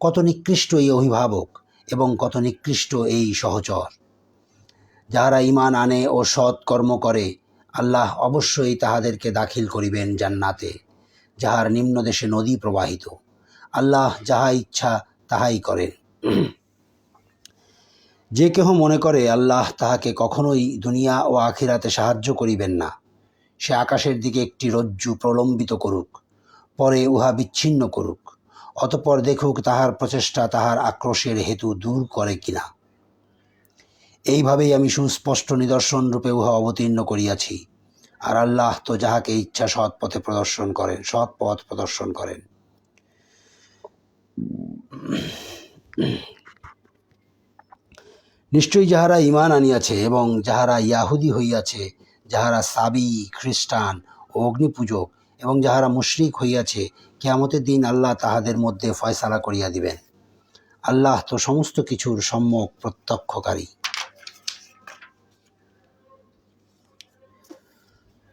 কত নিকৃষ্ট এই অভিভাবক এবং কত নিকৃষ্ট এই সহচর! যাহারা ঈমান আনে ও সৎ কর্ম করে, আল্লাহ অবশ্যই তাহাদেরকে দাখিল করিবেন জান্নাতে, যাহার নিম্নদেশে নদী প্রবাহিত। আল্লাহ যাহা ইচ্ছা তাহাই করেন। যে কেহ মনে করে আল্লাহ তাহাকে কখনোই দুনিয়া ও আখিরাতে সাহায্য করিবেন না, সে আকাশের দিকে একটি রজ্জু প্রলম্বিত করুক, পরে উহা বিচ্ছিন্ন করুক, অতঃপর দেখুক তাহার প্রচেষ্টা তাহার আক্রোশের হেতু দূর করে কিনা। এইভাবেই আমি সুস্পষ্ট নিদর্শন রূপে উহা অবতীর্ণ করিয়াছি। আর আল্লাহ তো যাহাকে ইচ্ছা সৎ পথ প্রদর্শন করেন। নিশ্চয়ই যাহারা ঈমান আনিয়াছে এবং যাহারা ইয়াহুদী হইয়াছে, যাহারা সাবি, খ্রিস্টান ও অগ্নিপূজক এবং যাহারা মুশরিক হইয়াছে, কিয়ামতের দিন আল্লাহ তাহাদের মধ্যে ফয়সালা করিয়া দিবেন। আল্লাহ তো সমস্ত কিছুর সম্যক প্রত্যক্ষকারী।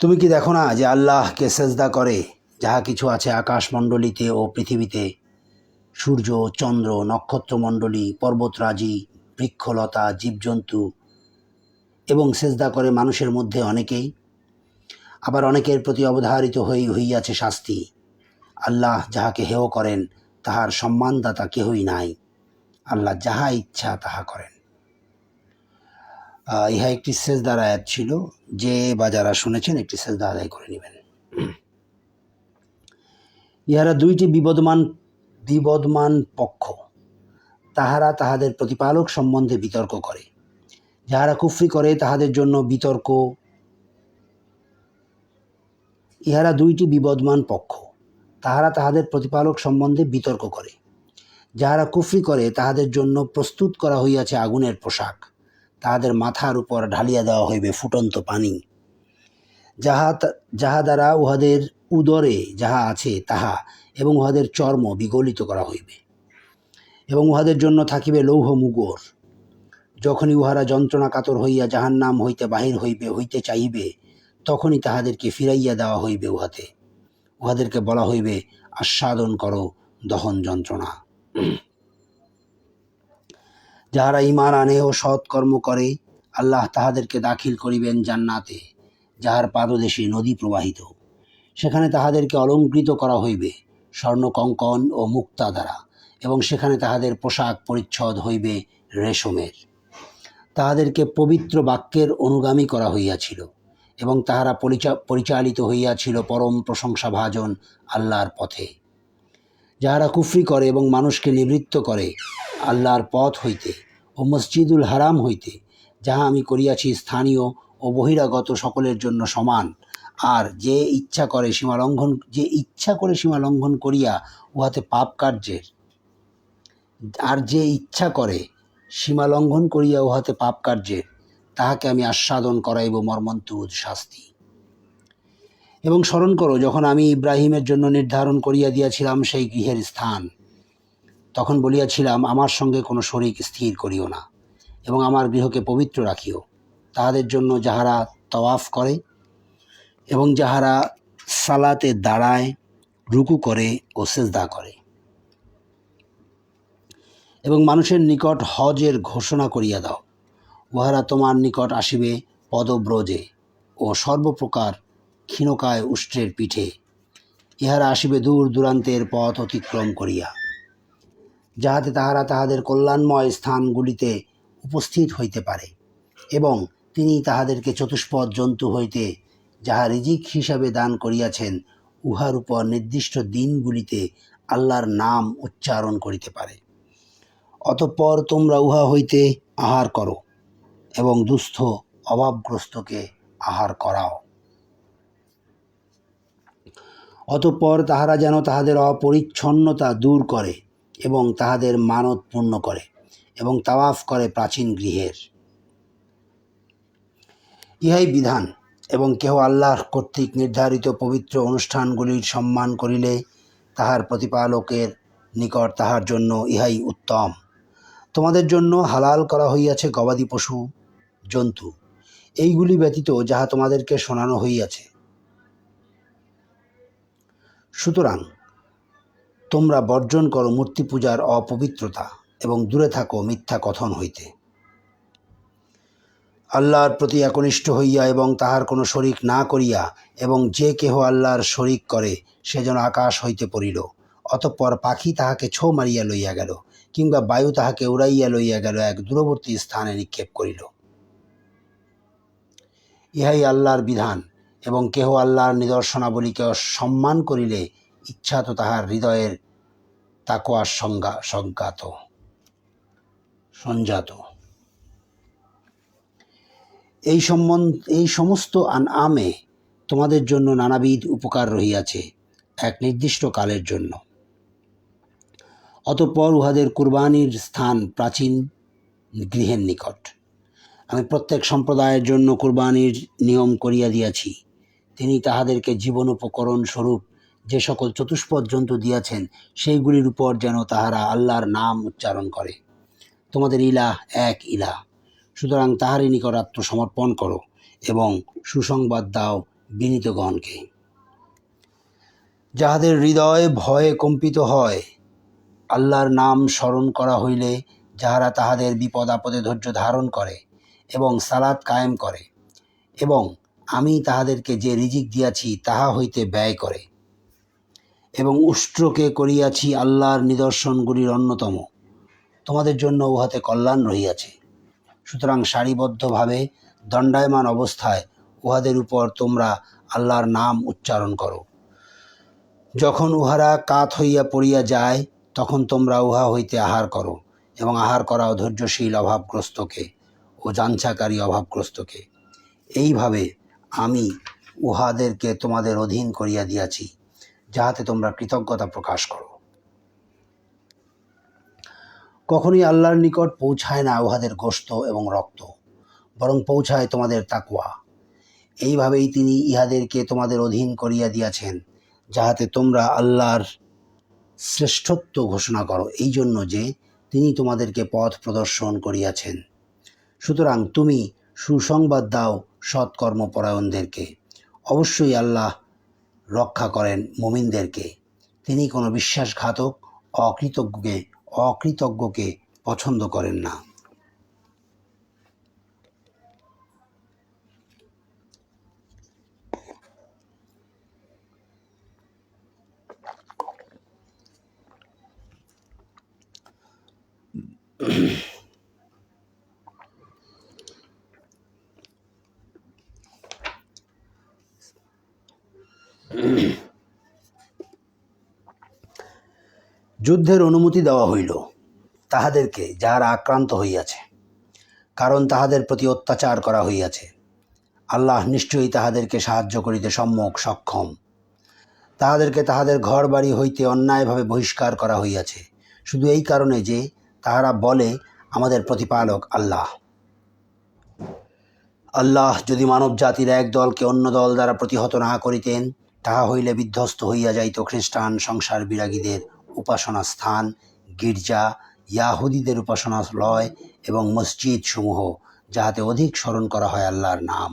তুমি কি দেখো না যে আল্লাহকে সেজদা করে যাহা কিছু আছে আকাশমণ্ডলীতে ও পৃথিবীতে, সূর্য, চন্দ্র, নক্ষত্রমণ্ডলী, পর্বতরাজি, বৃক্ষলতা, জীবজন্তু, এবং সেজদা করে মানুষের মধ্যে অনেকেই। আবার অনেকের প্রতি অবধারিত হইয়াছে শাস্তি। আল্লাহ যাহাকে হেয় করেন তাহার সম্মানদাতা কেহই নাই। আল্লাহ যাহা ইচ্ছা তাহা করেন। ইহা একটি সেজদার আয়াত ছিল। যে বা যারা শুনেছেন একটি সেজদা আদায় করে নেবেন। ইহারা দুইটি বিবদমান পক্ষ। তাহারা তাহাদের প্রতিপালক সম্বন্ধে বিতর্ক করে। যাহারা কুফরি করে তাহাদের জন্য বিতর্ক। ইহারা দুইটি বিবদমান পক্ষ। তাহারা তাহাদের প্রতিপালক সম্বন্ধে বিতর্ক করে। যাহারা কুফরি করে তাহাদের জন্য প্রস্তুত করা হইয়াছে আগুনের পোশাক। তাহাদের মাথার উপর ঢালিয়া দেওয়া হইবে ফুটন্ত পানি, যাহা দ্বারা উহাদের উদরে যাহা আছে তাহা এবং উহাদের চর্ম বিগলিত করা হইবে, এবং উহাদের জন্য থাকিবে লৌহ মুগর। যখনই উহারা যন্ত্রণা কাতর হইয়া জাহান্নাম হইতে বাহির হইতে চাইবে, তখনই তাহাদেরকে ফিরাইয়া দেওয়া হইবে উহাদেরকে বলা হইবে, আস্বাদন করো দহন যন্ত্রণা। যাহারা ঈমান আনে ও সৎকর্ম করে, আল্লাহ তাহাদেরকে দাখিল করিবেন জান্নাতে, যাহার পাদদেশে নদী প্রবাহিত। সেখানে তাহাদেরকে অলঙ্কৃত করা হইবে স্বর্ণকঙ্কণ ও মুক্তা দ্বারা, এবং সেখানে তাহাদের পোশাক পরিচ্ছদ হইবে রেশমের। তাহাদেরকে পবিত্র বাক্যের অনুগামী করা হইয়াছিল, এবং তাহারা পরিচালিত হইয়াছিল পরম প্রশংসাভাজন আল্লাহর পথে। যাহারা কুফরি করে এবং মানুষকে নিবৃত্ত করে আল্লাহর পথ হইতে ও মসজিদুল হারাম হইতে, যাহা আমি করিয়াছি স্থানীয় ও বহিরাগত সকলের জন্য সমান, আর যে ইচ্ছা করে সীমা লঙ্ঘন করিয়া উহাতে পাপ কার্যের, তাহাকে আমি আস্বাদন করাইব মর্মন্তুদ শাস্তি। এবং স্মরণ করো, যখন আমি ইব্রাহিমের জন্য নির্ধারণ করিয়া দিয়াছিলাম সেই গৃহের স্থান, তখন বলিয়াছিলাম, আমার সঙ্গে কোনো শরীক স্থির করিও না, এবং আমার গৃহকে পবিত্র রাখিও তাহাদের জন্য যাহারা তওয়াফ করে এবং যাহারা সালাতে দাঁড়ায়, রুকু করে ও সেজদা করে। এবং মানুষের নিকট হজের ঘোষণা করিয়া দাও, উহারা তোমার নিকট আসিবে পদব্রজে ও সর্বপ্রকার ক্ষীণকায় উষ্ট্রের পিঠে। ইহারা আসিবে দূর দূরান্তের পথ অতিক্রম করিয়া, যাহাতে তাহারা তাহাদের কল্যাণময় স্থানগুলিতে উপস্থিত হইতে পারে, এবং তিনি তাহাদেরকে চতুষ্পদ জন্তু হইতে যাহা রিজিক হিসাবে দান করিয়াছেন, উহার উপর নির্দিষ্ট দিনগুলিতে আল্লাহর নাম উচ্চারণ করিতে পারে। অতঃপর তোমরা উহা হইতে আহার করো এবং দুস্থ অভাবগ্রস্তকে আহার করাও। অতঃপর তাহারা যেন তাহাদের অপরিচ্ছন্নতা দূর করে এবং তাহাদের মানত পূর্ণ করে এবং তাওয়াফ করে প্রাচীন গৃহের। ইহাই বিধান। এবং কেহ আল্লাহর কর্তৃক নির্ধারিত পবিত্র অনুষ্ঠানগুলির সম্মান করিলে তাহার প্রতিপালকের নিকট তাহার জন্য ইহাই উত্তম। তোমাদের জন্য হালাল করা হইয়াছে গবাদি পশু জন্তু, এইগুলি ব্যতীত যাহা তোমাদেরকে শোনানো হইয়াছে। সুতরাং তোমরা বর্জন করো মূর্তি পূজার অপবিত্রতা এবং দূরে থাকো মিথ্যা কথন হইতে। আল্লাহর প্রতি একনিষ্ঠ হইয়া এবং তাহার কোনো শরিক না করিয়া, এবং যে কেহ আল্লাহর শরিক করে সে যেন আকাশ হইতে পড়িল, অতঃপর পাখি তাহাকে ছো মারিয়া লইয়া গেল, কিংবা বায়ু তাহাকে উড়াইয়া লইয়া গেল এক দূরবর্তী স্থানে নিক্ষেপ করিল। ইহাই আল্লাহর বিধান, এবং কেহ আল্লাহর নিদর্শনাবলীকে সম্মান করিলে ইচ্ছা তো তাহার হৃদয়ের তাকওয়ার সঞ্জাত। এই সমস্ত আনআমে তোমাদের জন্য নানাবিধ উপকার রহিয়াছে এক নির্দিষ্ট কালের জন্য। অতঃপর উহাদের কুরবানির স্থান প্রাচীন গৃহের নিকট। আমি প্রত্যেক সম্প্রদায়ের জন্য কুরবানির নিয়ম করিয়া দিয়াছি। তিনি তাহাদেরকে জীবনোপকরণ স্বরূপ যে সকল চতুষ্পদ জন্তু দিয়াছেন, সেইগুলির উপর যেন তাহারা আল্লাহর নাম উচ্চারণ করে। তোমাদের ইলাহ এক ইলাহ, সুতরাং তাহারই নিকট আত্মসমর্পণ করো এবং সুসংবাদ দাও বিনীতগণকে। যাহাদের হৃদয় ভয়ে কম্পিত হয়, আল্লাহর নাম স্মরণ করা হইলে যাহারা তাহাদের বিপদ আপদে ধৈর্য ধারণ করে এবং সালাত কায়েম করে, এবং আমি তাহাদেরকে যে রিজিক দিয়াছি তাহা হইতে ব্যয় করে, এবং উষ্ট্রকে করিয়াছি আল্লাহর নিদর্শনগুলির অন্যতম, তোমাদের জন্য উহাতে কল্যাণ রহিয়াছে। সুতরাং সারিবদ্ধভাবে দণ্ডায়মান অবস্থায় উহাদের উপর তোমরা আল্লাহর নাম উচ্চারণ করো। যখন উহারা কাত হইয়া পড়িয়া যায়, তখন তোমরা উহা হইতে আহার করো, এবং আহার করাও ধৈর্যশীল অভাবগ্রস্তকে ও যাঞ্ছাকারী অভাবগ্রস্তকে। এইভাবে আমি উহাদেরকে তোমাদের অধীন করিয়া দিয়াছি, যাহাতে তোমরা কৃতজ্ঞতা প্রকাশ করো। কখনই আল্লাহর নিকট পৌঁছায় না উহাদের গোশত এবং রক্ত, বরং পৌঁছায় তোমাদের তাকওয়া। এইভাবেই তিনি ইহাদেরকে তোমাদের অধীন করিয়া দিয়াছেন, যাহাতে তোমরা আল্লাহর শ্রেষ্ঠত্ব ঘোষণা করো, এই জন্য যে তিনি তোমাদেরকে পথ প্রদর্শন করিয়াছেন। সুতরাং তুমি সুসংবাদ দাও সৎকর্মপরায়ণদেরকে। অবশ্যই আল্লাহ রক্ষা করেন মুমিনদেরকে। তিনি কোনো বিশ্বাসঘাতক অকৃতজ্ঞকে পছন্দ করেন না। যুদ্ধের অনুমতি দেওয়া হইল তাহাদেরকে যাহারা আক্রান্ত হইয়াছে, কারণ তাহাদের প্রতি অত্যাচার করা হইয়াছে। আল্লাহ নিশ্চয়ই তাহাদেরকে সাহায্য করিতে সম্যক সক্ষম। তাহাদেরকে তাহাদের ঘর বাড়ি হইতে অন্যায়ভাবে বহিষ্কার করা হইয়াছে, শুধু এই কারণে যে তাহারা বলে, আমাদের প্রতিপালক আল্লাহ। আল্লাহ যদি মানব জাতির এক দলকে অন্য দল দ্বারা প্রতিহত না করিতেন, তাহা হইলে বিধ্বস্ত হইয়া যাইত খ্রিস্টান সংসার বিরাগীদের উপাসনা স্থান, গির্জা, ইয়াহুদীদের উপাসনালয় এবং মসজিদ সমূহ, যাহাতে অধিক স্মরণ করা হয় আল্লাহর নাম।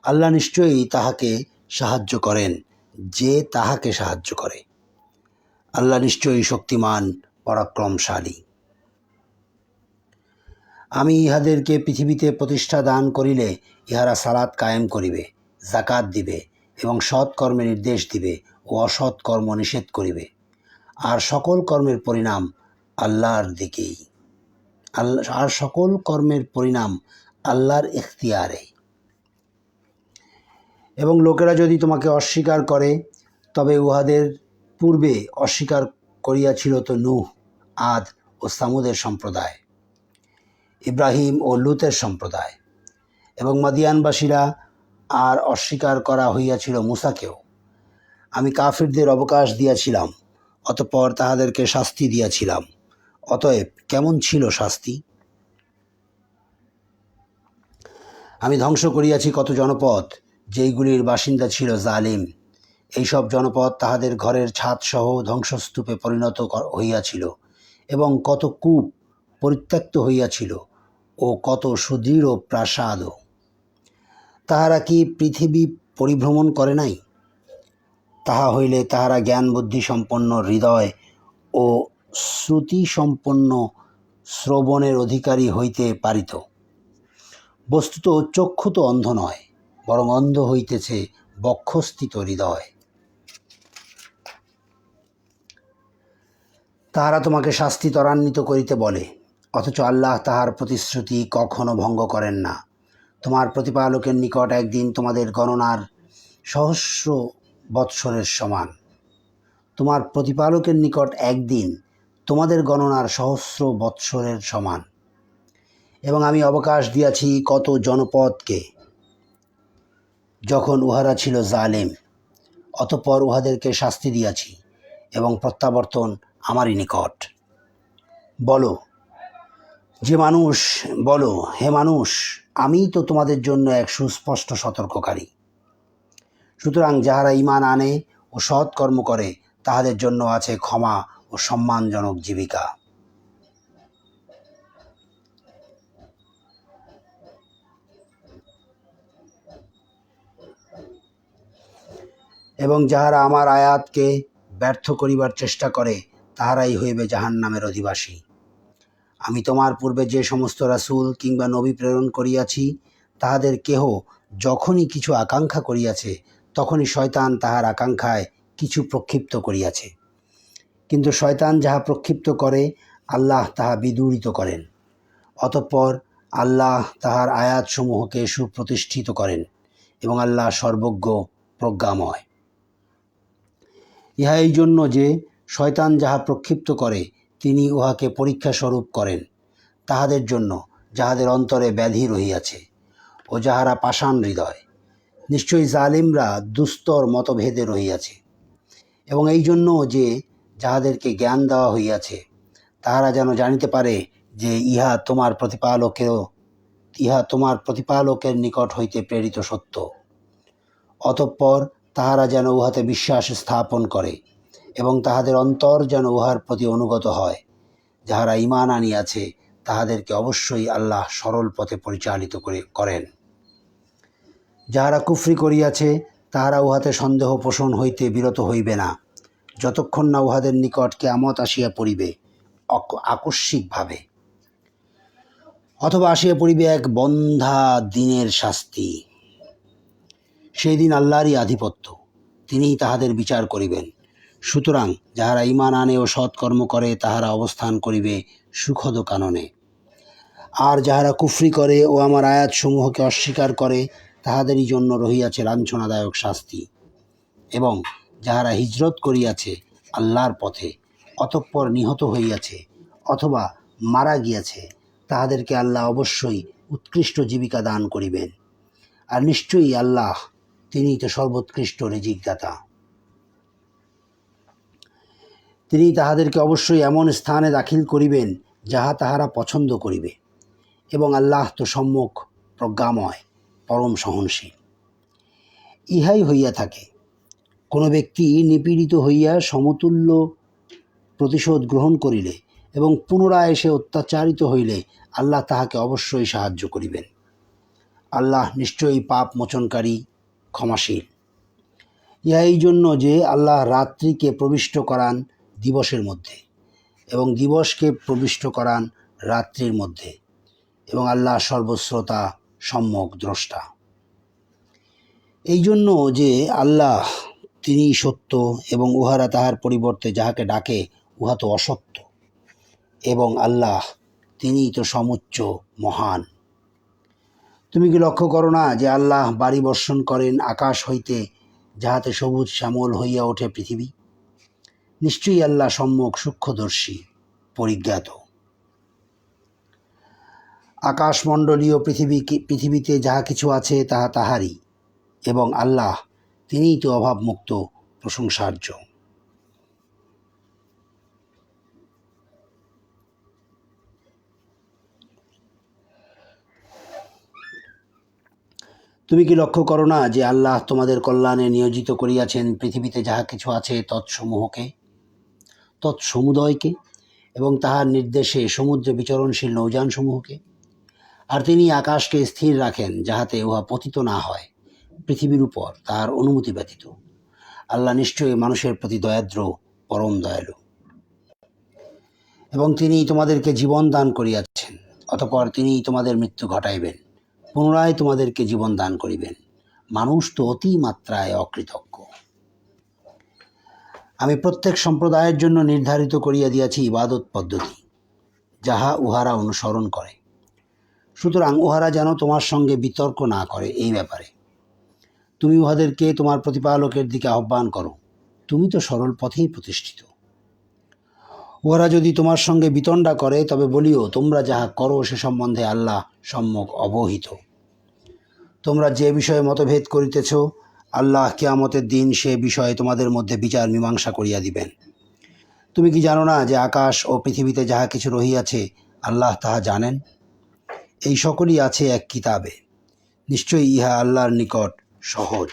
আল্লাহ নিশ্চয়ই তাহাকে সাহায্য করেন যে তাহাকে সাহায্য করে। আল্লাহ নিশ্চয়ই শক্তিমান পরাক্রমশালী। আমি ইহাদেরকে পৃথিবীতে প্রতিষ্ঠা দান করিলে ইহারা সালাত কায়েম করিবে, জাকাত দিবে এবং সৎকর্মে নির্দেশ দিবে ও অসৎ কর্ম নিষেধ করিবে, আর সকল কর্মের পরিণাম আল্লাহর ইখতিয়ারে। এবং লোকেরা যদি তোমাকে অস্বীকার করে, তবে উহাদের পূর্বে অস্বীকার করিয়াছিল তো নূহ, আদ ও সামুদের সম্প্রদায়, ইব্রাহিম ও লুতের সম্প্রদায়, এবং মাদিয়ানবাসীরা, আর অস্বীকার করা হইয়াছিল মূসাকেও। আমি কাফিরদের অবকাশ দিয়াছিলাম, অতঃপর তাহাদেরকে শাস্তি দিয়াছিলাম। অতএব কেমন ছিল শাস্তি? আমি ধ্বংস করিয়াছি কত জনপদ, যেইগুলির বাসিন্দা ছিল জালিম, এইসব জনপদ তাহাদের ঘরের ছাদসহ ধ্বংসস্তূপে পরিণত হইয়াছিল, এবং কত কূপ পরিত্যক্ত হইয়াছিল ও কত সুদৃঢ় প্রাসাদও। তাহারা কি পৃথিবী পরিভ্রমণ করে নাই? তাহা হইলে তাহারা জ্ঞান বুদ্ধি সম্পন্ন হৃদয় ও শ্রুতি সম্পন্ন শ্রবণের অধিকারী হইতে পারিত। বস্তুত চক্ষু তো অন্ধ নয়, বরং অন্ধ হইতেছে বক্ষস্থিত হৃদয়। তাহারা তোমাকে শাস্তি ত্বরান্বিত করিতে বলে, অথচ আল্লাহ তাহার প্রতিশ্রুতি কখনো ভঙ্গ করেন না। তোমার প্রতিপালকের নিকট একদিন তোমাদের গণনার সহস্র বৎসরের সমান। তোমার প্রতিপালকের নিকট একদিন তোমাদের গণনার সহস্র বৎসরের সমান। এবং আমি অবকাশ দিয়াছি কত জনপদকে, যখন উহারা ছিল জালেম, অতঃপর উহাদেরকে শাস্তি দিয়াছি, এবং প্রত্যাবর্তন আমারই নিকট। বলো হে মানুষ, আমিই তো তোমাদের জন্য এক সুস্পষ্ট সতর্ককারী। সুতরাং যাহারা ঈমান আনে ও সৎ কর্ম করে, তাহাদের জন্য আছে ক্ষমা ও সম্মানজনক জীবিকা। এবং যাহারা আমার আয়াতকে ব্যর্থ করিবার চেষ্টা করে, তাহারাই হইবে জাহান্নামের অধিবাসী। আমি তোমার পূর্বে যে সমস্ত রাসূল কিংবা নবী প্রেরণ করিয়াছি, তাহাদের কেহ যখনই কিছু আকাঙ্ক্ষা করিয়াছে, তখনই শয়তান তাহার আকাঙ্ক্ষায় কিছু প্রক্ষিপ্ত করিয়াছে। কিন্তু শয়তান যাহা প্রক্ষিপ্ত করে, আল্লাহ তাহা বিদূরিত করেন। অতঃপর আল্লাহ তাহার আয়াতসমূহকে সুপ্রতিষ্ঠিত করেন, এবং আল্লাহ সর্বজ্ঞ প্রজ্ঞাময়। ইহা এই জন্য যে শয়তান যাহা প্রক্ষিপ্ত করে, তিনি উহাকে পরীক্ষাস্বরূপ করেন তাহাদের জন্য যাহাদের অন্তরে ব্যাধি রহিয়াছে ও যাহারা পাষাণ হৃদয়। নিশ্চয়ই জালিমরা দুস্তর মতভেদে রহিয়াছে। এবং এই জন্য যে যাহাদেরকে জ্ঞান দেওয়া হইয়াছে, তাহারা যেন জানিতে পারে যে ইহা তোমার প্রতিপালকের নিকট হইতে প্রেরিত সত্য। অতঃপর তাহারা যেন উহাতে বিশ্বাস স্থাপন করে, এবং তাহাদের অন্তর যেন উহার প্রতি অনুগত হয়। যাহারা ঈমান আনিয়াছে, তাহাদেরকে অবশ্যই আল্লাহ সরল পথে পরিচালিত করেন। যাহারা কুফরি করিয়াছে, তাহারা উহাতে সন্দেহ পোষণ হইতে বিরত হইবে না, যতক্ষণ না উহাদের নিকট কিয়ামত আসিয়া পড়িবে আকস্মিকভাবে, অথবা আসিয়া পড়িবে এক বন্ধ্যা দিনের শাস্তি। সেই দিন আল্লাহরই আধিপত্য, তিনিই তাহাদের বিচার করিবেন। সুতরাং যাহারা ঈমান আনে ও সৎকর্ম করে, তাহারা অবস্থান করিবে সুখদ কাননে। আর যাহারা কুফরি করে ও আমার আয়াতসমূহকে অস্বীকার করে, তাহাদেরই জন্য রহিয়াছে লাঞ্ছনাদায়ক শাস্তি। এবং যাহারা হিজরত করিয়াছে আল্লাহর পথে, অতঃপর নিহত হইয়াছে অথবা মারা গিয়াছে, তাহাদেরকে আল্লাহ অবশ্যই উৎকৃষ্ট জীবিকা দান করিবেন। আর নিশ্চয়ই আল্লাহ, তিনিই তো সর্বোৎকৃষ্ট রিজিকদাতা। তিনি তাহাদেরকে অবশ্যই এমন স্থানে দাখিল করিবেন যাহা তাহারা পছন্দ করিবে, এবং আল্লাহ তো সম্যক প্রজ্ঞাময়, পরম সহনশীল। ইহাই হইয়া থাকে, কোনো ব্যক্তি নিপীড়িত হইয়া সমতুল্য প্রতিশোধ গ্রহণ করিলে এবং পুনরায় সে অত্যাচারিত হইলে, আল্লাহ তাহাকে অবশ্যই সাহায্য করিবেন। আল্লাহ নিশ্চয়ই পাপ মোচনকারী, ক্ষমাশীল। ইহা এই জন্য যে আল্লাহ রাত্রিকে প্রবিষ্ট করান দিবসের মধ্যে, এবং দিবসকে প্রবিষ্ট করান রাত্রির মধ্যে, এবং আল্লাহ সর্বশ্রোতা, সম্যক দ্রষ্টা। এই জন্য যে আল্লাহ, তিনিই সত্য, এবং উহারা তাহার পরিবর্তে যাহাকে ডাকে উহা তো অসত্য, এবং আল্লাহ, তিনিই তো সমুচ্চ মহান। তুমি কি লক্ষ্য করো না যে আল্লাহ বাড়ি বর্ষণ করেন আকাশ হইতে, যাহাতে সবুজ শ্যামল হইয়া ওঠে পৃথিবী? নিশ্চয়ই আল্লাহ সম্যক সূক্ষ্মদর্শী, পরিজ্ঞাত। আকাশমণ্ডলীয় পৃথিবীতে যাহা কিছু আছে, তাহা তাহারই, এবং আল্লাহ, তিনিই তো অভাবমুক্ত, প্রশংসার্য। তুমি কি লক্ষ্য করো না যে আল্লাহ তোমাদের কল্যাণে নিয়োজিত করিয়াছেন পৃথিবীতে যাহা কিছু আছে তৎসমুদয়কে এবং তাহার নির্দেশে সমুদ্রে বিচরণশীল নৌযানসমূহকে? আর তিনি আকাশকে স্থির রাখেন যাহাতে উহা পতিত না হয় পৃথিবীর উপর তাহার অনুমতি ব্যতীত। আল্লাহ নিশ্চয়ই মানুষের প্রতি দয়াদ্র, পরম দয়ালু। এবং তিনি তোমাদেরকে জীবন দান করিয়াছেন, অতঃপর তিনি তোমাদের মৃত্যু ঘটাইবেন, পুনরায় তোমাদেরকে জীবন দান করিবেন। মানুষ তো অতি মাত্রায় অকৃতজ্ঞ। আমি প্রত্যেক সম্প্রদায়ের জন্য নির্ধারিত করিয়া দিয়াছি ইবাদত পদ্ধতি, যাহা উহারা অনুসরণ করে। সুতরাং উহারা যেন তোমার সঙ্গে বিতর্ক না করে এই ব্যাপারে। তুমি উহাদেরকে তোমার প্রতিপালকের দিকে আহ্বান করো, তুমি তো সরল পথেই প্রতিষ্ঠিত। উহারা যদি তোমার সঙ্গে বিতণ্ডা করে তবে বলিও, তোমরা যাহা করো সে সম্বন্ধে আল্লাহ সম্যক অবহিত। তোমরা যে বিষয়ে মতভেদ করিতেছ, আল্লাহ কিয়ামতের দিন সে বিষয়ে তোমাদের মধ্যে বিচার মীমাংসা করিয়া দিবেন। তুমি কি জানো না যে আকাশ ও পৃথিবীতে যাহা কিছু রহিয়াছে আল্লাহ তাহা জানেন? এই সকলই আছে এক কিতাবে। নিশ্চয়ই ইহা আল্লাহর নিকট সহজ।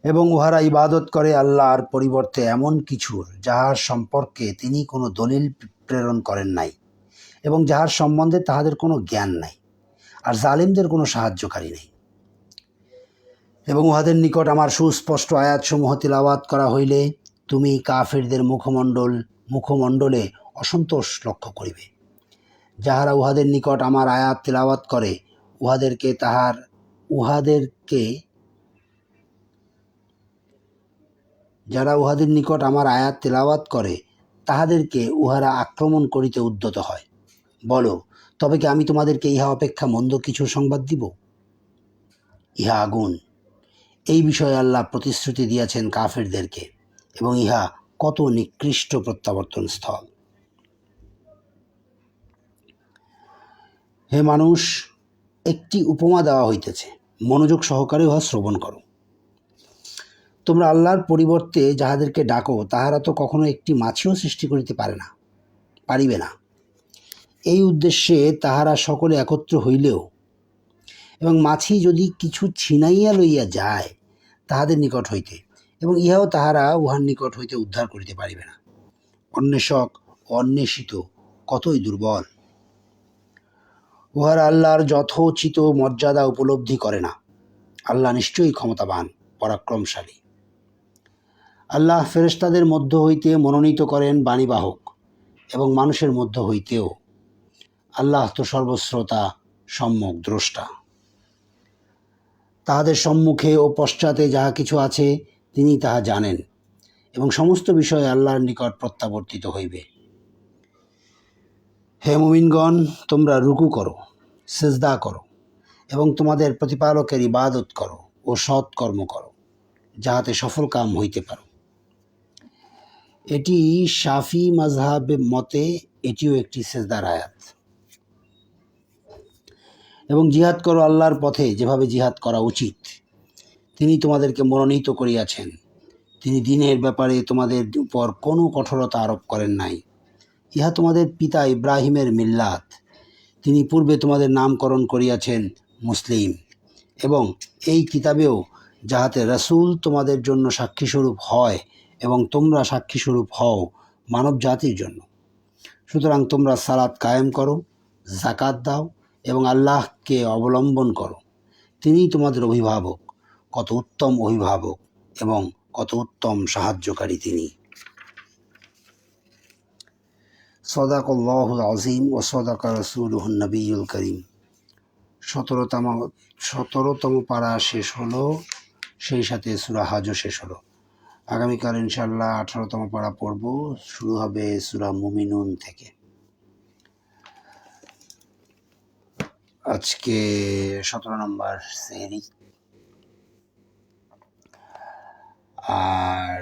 এবং উহারা ইবাদত করে আল্লাহর পরিবর্তে এমন কিছুর যাহার সম্পর্কে তিনি কোনো দলিল প্রেরণ করেন নাই এবং যাহার সম্বন্ধে তাহাদের কোনো জ্ঞান নাই, আর জালিমদের কোনো সাহায্যকারী নেই। এবং উহাদের নিকট আমার সুস্পষ্ট আয়াতসমূহ তিলাওয়াত করা হইলে তুমি কাফিরদের মুখমণ্ডলে অসন্তোষ লক্ষ্য করিবে। যাহারা উহাদের নিকট আমার আয়াত তিলাওয়াত করে যারা উহাদের নিকট আমার আয়াত তেলাওয়াত করে তাহাদেরকে উহারা আক্রমণ করিতে উদ্যত হয়। বলো, তবে কি আমি তোমাদেরকে ইহা অপেক্ষা মন্দ কিছু সংবাদ দিব? ইহা আগুন। এই বিষয়ে আল্লাহ প্রতিশ্রুতি দিয়াছেন কাফিরদেরকে, এবং ইহা কত নিকৃষ্ট প্রত্যাবর্তন স্থল। হে মানুষ, একটি উপমা দেওয়া হইতেছে, মনোযোগ সহকারে উহা শ্রবণ করো। তোমরা আল্লাহর পরিবর্তে যাহাদেরকে ডাকো তাহারা তো কখনো একটি মাছিও সৃষ্টি করিতে পারিবে না। এই উদ্দেশ্যে তাহারা সকলে একত্র হইলেও এবং মাছি যদি কিছু ছিনাইয়া লইয়া যায় তাহাদের নিকট হইতে, এবং ইহাও তাহারা উহার নিকট হইতে উদ্ধার করিতে পারিবে না। অন্বেষক ও অন্বেষিত কতই দুর্বল। উহারা আল্লাহর যথোচিত মর্যাদা উপলব্ধি করে না। আল্লাহ নিশ্চয়ই ক্ষমতাবান, পরাক্রমশালী। আল্লাহ ফেরেশতাদের মধ্য হইতে মনোনীত করেন বাণীবাহক, এবং মানুষের মধ্য হইতেও। আল্লাহ তো সর্বশ্রোতা, সম্যক দ্রষ্টা। তাহাদের সম্মুখে ও পশ্চাতে যাহা কিছু আছে তিনি তাহা জানেন, এবং সমস্ত বিষয়ে আল্লাহর নিকট প্রত্যাবর্তিত হইবে। হে মুমিনগণ, তোমরা রুকু করো, সিজদা করো, এবং তোমাদের প্রতিপালকের ইবাদত করো ও সৎকর্ম করো, যাহাতে সফল কাম হইতে পারো। এটি শাফি মাযহাবের মতে এটিও একটি সিজদার আয়াত। এবং জিহাদ করো আল্লাহর পথে, যেভাবে জিহাদ করা উচিত। তিনি তোমাদেরকে মনোনীত করিয়াছেন। তিনি দ্বীনের ব্যাপারে তোমাদের উপর কোনো কঠোরতা আরোপ করেন নাই। ইহা তোমাদের পিতা ইব্রাহিমের মিল্লাত। তিনি পূর্বে তোমাদের নামকরণ করিয়াছেন মুসলিম, এবং এই কিতাবেও যাহাতে রাসূল তোমাদের জন্য সাক্ষীস্বরূপ হয় এবং তোমরা সাক্ষীস্বরূপ হও মানব জাতির জন্য। সুতরাং তোমরা সালাত কায়েম করো, যাকাত দাও এবং আল্লাহকে অবলম্বন করো। তিনিই তোমাদের অভিভাবক, কত উত্তম অভিভাবক এবং কত উত্তম সাহায্যকারী তিনি। সদাকাল্লাহুল আযীম ওয়া সদাকা রাসূলুহুন নবিয়্যুল কারীম। 17তম পারা শেষ হলো, সেই সাথে সূরা হজও শেষ হলো। আগামীকাল ইনশাআল্লাহ 18তম পারা পড়ব, শুরু হবে সূরা মুমিনুন থেকে। আজকে 17 নম্বর সেহরি, আর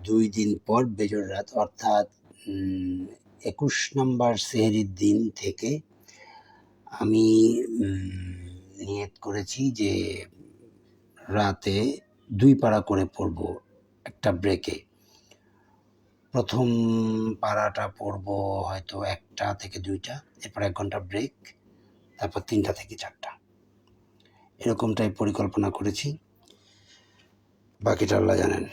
2 দিন পর বেজর রাত, অর্থাৎ 21 নম্বর সেহরির দিন থেকে আমি নিয়ত করেছি যে রাতে 2 পারা করে পড়ব একটা ব্রেকে। প্রথম পারাটা পড়ব হয়তো 1টা থেকে 2টা, এরপর 1 ঘন্টা ব্রেক, তারপর 3টা থেকে 4টা, এরকমটাই পরিকল্পনা করেছি। বাকিটা আল্লাহ জানেন।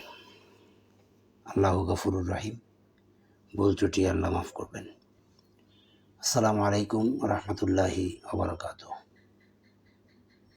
আল্লাহ গফুরুর রাহিম, ভুল ত্রুটি আল্লাহ মাফ করবেন। আসসালামু আলাইকুম রহমতুল্লাহি ওয়া বারাকাতুহু।